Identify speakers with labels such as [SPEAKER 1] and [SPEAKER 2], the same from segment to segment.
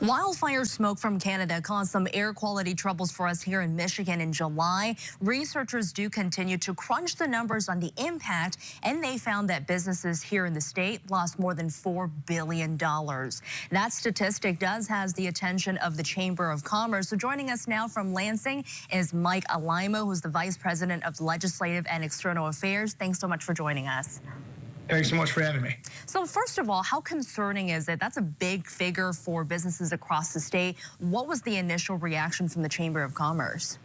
[SPEAKER 1] Wildfire smoke from Canada caused some air quality troubles for us here in Michigan in July. Researchers do continue to crunch the numbers on the impact, and they found that businesses here in the state lost more than $4 billion. That statistic has the attention of the Chamber of Commerce. So joining us now from Lansing is Mike Alaimo, who's the Vice President of Legislative and External Affairs. Thanks so much for joining us.
[SPEAKER 2] Thanks so much for having me.
[SPEAKER 1] So first of all, how concerning is it? That's a big figure for businesses across the state. What was the initial reaction from the Chamber of Commerce?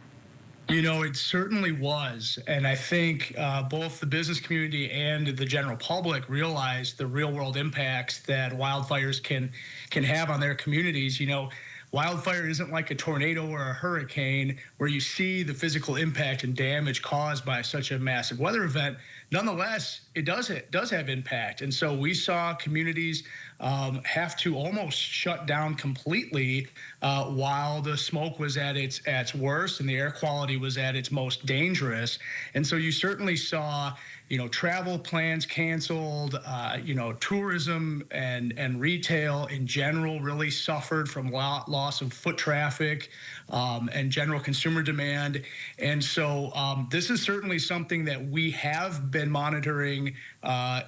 [SPEAKER 2] You know, it certainly was. And I think both the business community and the general public realize the real world impacts that wildfires can have on their communities. You know, wildfire isn't like a tornado or a hurricane where you see the physical impact and damage caused by such a massive weather event. Nonetheless, it does have impact. And so we saw communities have to almost shut down completely while the smoke was at its worst and the air quality was at its most dangerous. And so you certainly saw, you know, travel plans canceled, you know, tourism and retail in general really suffered from loss of foot traffic and general consumer demand. And so this is certainly something that we have been monitoring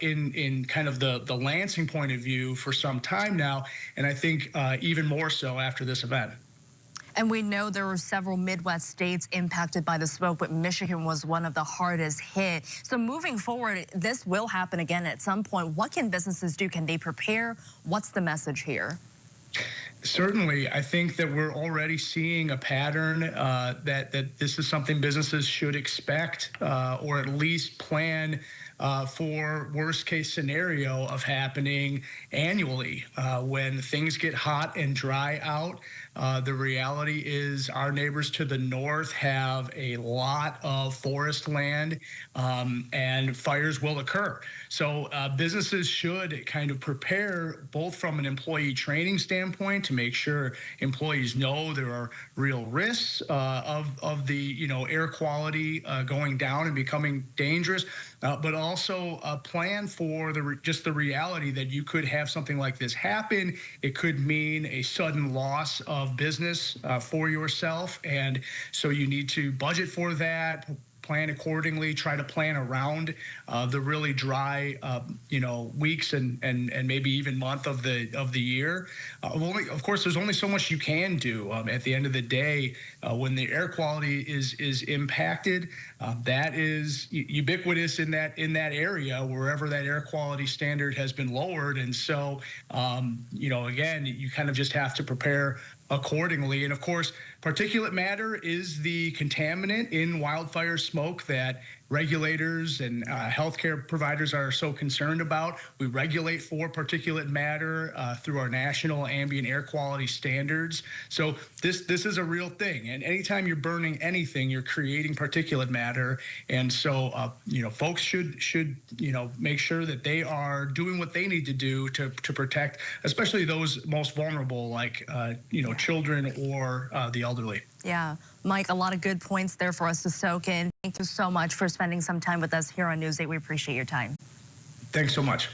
[SPEAKER 2] in kind of the Lansing point of view for some time now, and I think even more so after this event.
[SPEAKER 1] And we know there were several Midwest states impacted by the smoke, but Michigan was one of the hardest hit. So moving forward, this will happen again at some point. What can businesses do? Can they prepare? What's the message here?
[SPEAKER 2] Certainly, I think that we're already seeing a pattern that this is something businesses should expect or at least plan for worst case scenario of happening annually. When things get hot and dry out, the reality is our neighbors to the north have a lot of forest land and fires will occur. So businesses should kind of prepare both from an employee training standpoint to make sure employees know there are real risks of the air quality going down and becoming dangerous, but also plan for just the reality that you could have something like this happen. It could mean a sudden loss of business for yourself, and so you need to budget for that, plan accordingly, try to plan around the really dry weeks and maybe even month of the year. Of course, there's only so much you can do. At the end of the day, when the air quality is impacted, that is ubiquitous in that area wherever that air quality standard has been lowered. And so again, you kind of just have to prepare accordingly. And of course, particulate matter is the contaminant in wildfire smoke that regulators and healthcare providers are so concerned about. We regulate for particulate matter through our national ambient air quality standards. So this is a real thing. And anytime you're burning anything, you're creating particulate matter. And so folks should make sure that they are doing what they need to do to protect, especially those most vulnerable, like children or the elderly.
[SPEAKER 1] Yeah, Mike, a lot of good points there for us to soak in. Thank you so much for spending some time with us here on News 8. We appreciate your time.
[SPEAKER 2] Thanks so much.